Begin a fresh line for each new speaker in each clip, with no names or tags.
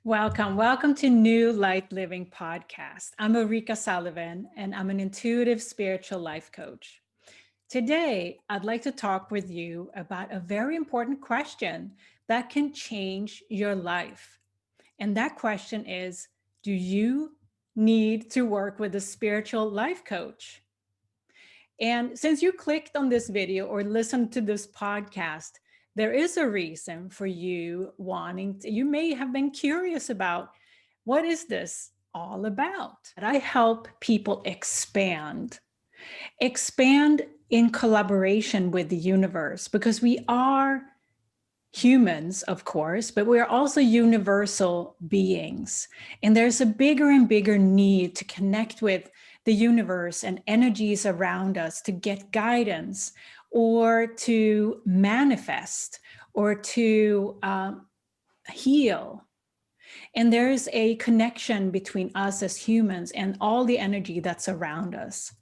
Welcome to New Light Living Podcast. I'm Ulrika Sullivan, and I'm an intuitive spiritual life coach. Today, I'd like to talk with you about a very important question that can change your life. And that question is, do you need to work with a spiritual life coach? And since you clicked on this video or listened to this podcast, there is a reason for you you may have been curious about what is this all about? I help people expand in collaboration with the universe because we are humans, of course, but we're also universal beings. And there's a bigger and bigger need to connect with the universe and energies around us to get guidance or to manifest or to heal. And there's a connection between us as humans and all the energy that's around us.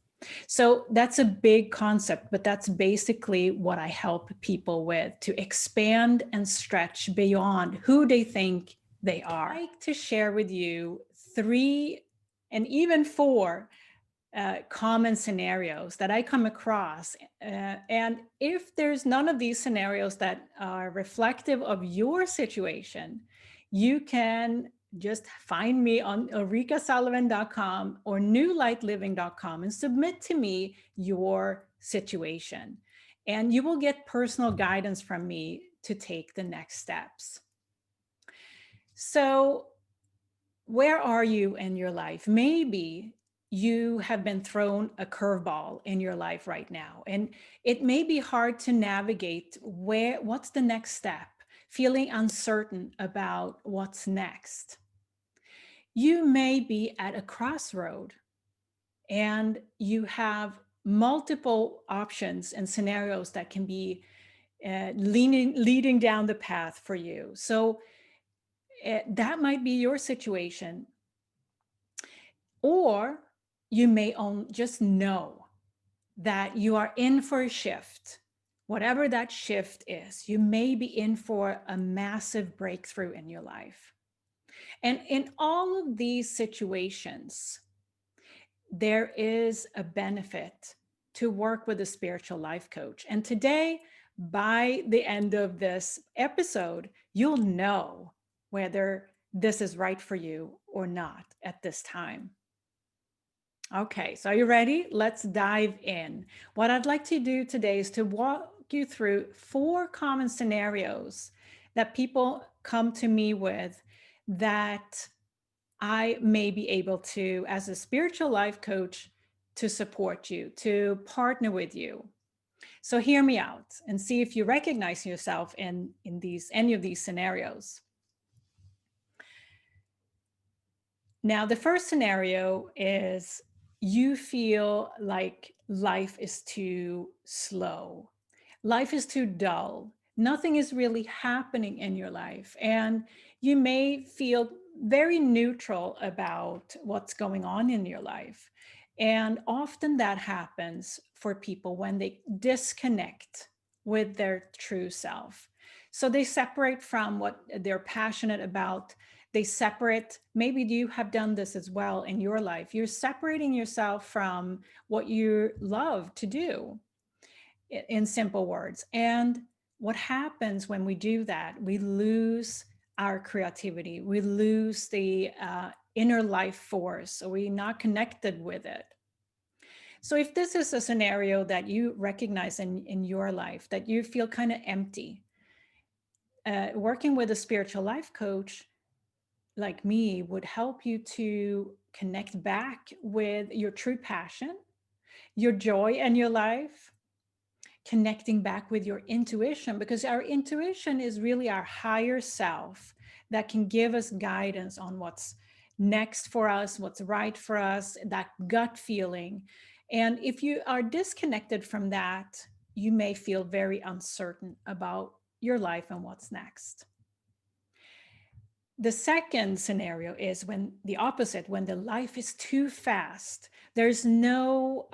So that's a big concept, but that's basically what I help people with, to expand and stretch beyond who they think they are. I'd like to share with you 3 and even 4 common scenarios that I come across. And if there's none of these scenarios that are reflective of your situation, you can just find me on ulrikasullivan.com or newlightliving.com and submit to me your situation. And you will get personal guidance from me to take the next steps. So, where are you in your life? Maybe you have been thrown a curveball in your life right now, and it may be hard to navigate what's the next step, feeling uncertain about what's next. You may be at a crossroad and you have multiple options and scenarios that can be leading down the path for you. So that might be your situation. Or you may just know that you are in for a shift. Whatever that shift is, you may be in for a massive breakthrough in your life. And in all of these situations, there is a benefit to work with a spiritual life coach. And today, by the end of this episode, you'll know whether this is right for you or not at this time. Okay, so are you ready? Let's dive in. What I'd like to do today is to walk you through 4 common scenarios that people come to me with that I may be able to, as a spiritual life coach, to support you, to partner with you. So hear me out and see if you recognize yourself in any of these scenarios. Now, the first scenario is you feel like life is too slow. Life is too dull. Nothing is really happening in your life. And you may feel very neutral about what's going on in your life. And often that happens for people when they disconnect with their true self. So they separate from what they're passionate about. They separate, maybe you have done this as well in your life. You're separating yourself from what you love to do, in simple words. And what happens when we do that, we lose our creativity. We lose the inner life force. So we're not connected with it. So if this is a scenario that you recognize in your life, that you feel kind of empty, working with a spiritual life coach like me would help you to connect back with your true passion, your joy in your life, connecting back with your intuition, because our intuition is really our higher self that can give us guidance on what's next for us, what's right for us, that gut feeling. And if you are disconnected from that, you may feel very uncertain about your life and what's next. The second scenario is when the opposite, when the life is too fast. There's no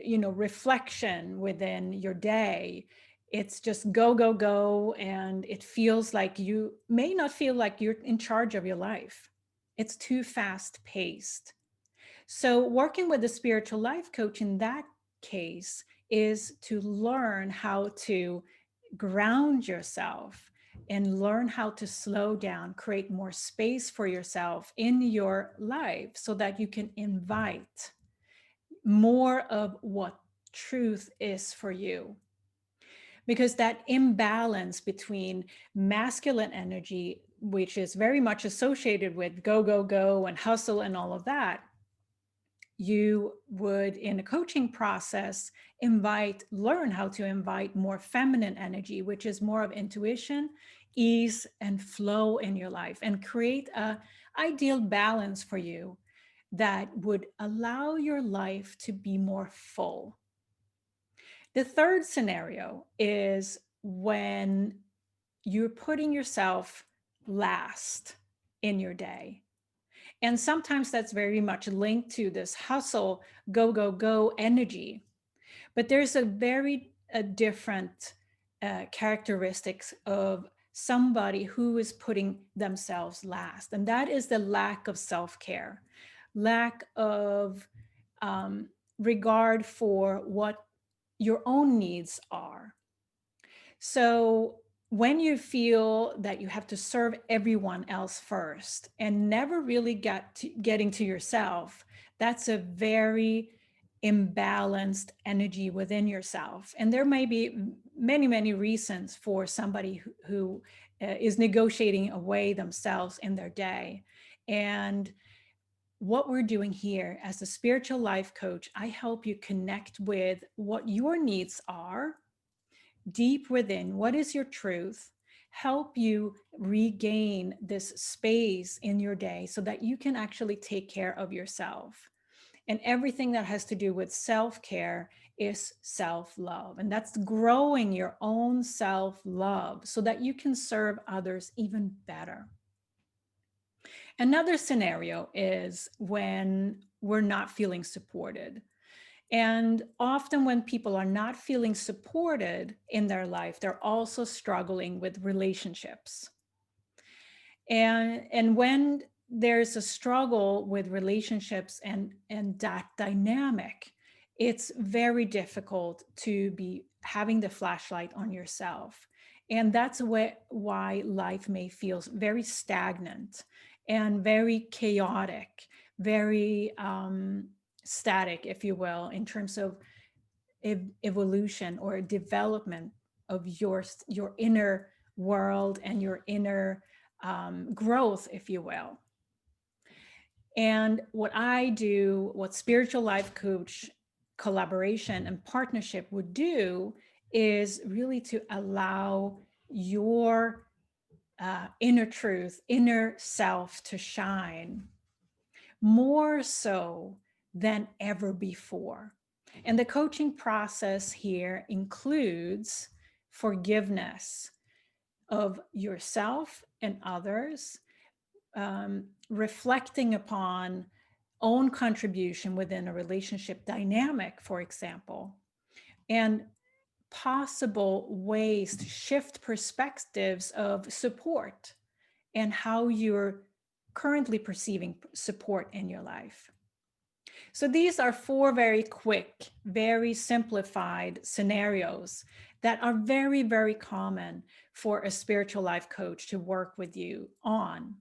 reflection within your day. It's just go, go, go. And it feels like you may not feel like you're in charge of your life. It's too fast paced. So, working with a spiritual life coach in that case is to learn how to ground yourself and learn how to slow down, create more space for yourself in your life so that you can invite more of what truth is for you. Because that imbalance between masculine energy, which is very much associated with go, go, go, and hustle and all of that, you would, in a coaching process, learn how to invite more feminine energy, which is more of intuition, ease, and flow in your life, and create a ideal balance for you that would allow your life to be more full. The third scenario is when you're putting yourself last in your day. And sometimes that's very much linked to this hustle, go, go, go energy. But there's a different characteristics of somebody who is putting themselves last. And that is the lack of self-care, lack of um, regard for what your own needs are. So when you feel that you have to serve everyone else first and never really getting to yourself, that's a very imbalanced energy within yourself. And there may be many, many reasons for somebody who is negotiating away themselves in their day. And what we're doing here as a spiritual life coach, I help you connect with what your needs are deep within. What is your truth? Help you regain this space in your day so that you can actually take care of yourself. And everything that has to do with self-care is self-love. And that's growing your own self-love so that you can serve others even better. Another scenario is when we're not feeling supported. And often, when people are not feeling supported in their life, they're also struggling with relationships. And when there's a struggle with relationships and that dynamic, it's very difficult to be having the flashlight on yourself. And that's why life may feel very stagnant and very chaotic, very static, if you will, in terms of evolution or development of your inner world and your inner growth, if you will. And what I do, what spiritual life coach collaboration and partnership would do is really to allow your inner truth, inner self to shine more so than ever before. And the coaching process here includes forgiveness of yourself and others, reflecting upon own contribution within a relationship dynamic, for example, and possible ways to shift perspectives of support and how you're currently perceiving support in your life. So these are four very quick, very simplified scenarios that are very, very common for a spiritual life coach to work with you on.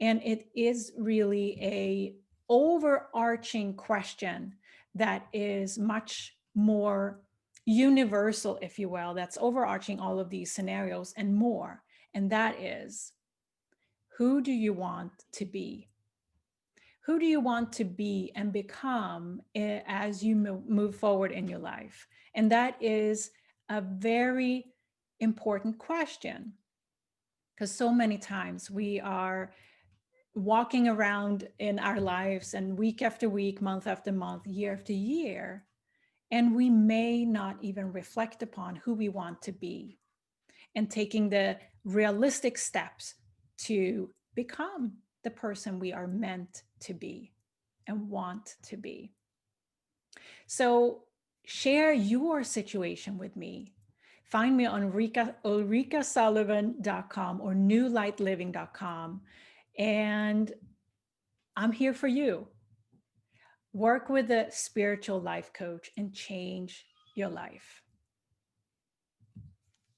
And it is really a overarching question that is much more universal, if you will, that's overarching all of these scenarios and more. And that is, who do you want to be? Who do you want to be and become as you move forward in your life? And that is a very important question, because so many times we are walking around in our lives and week after week, month after month, year after year, and we may not even reflect upon who we want to be and taking the realistic steps to become the person we are meant to be and want to be. So share your situation with me. Find me on ulrikasullivan.com or newlightliving.com. And I'm here for you. Work with a spiritual life coach and change your life.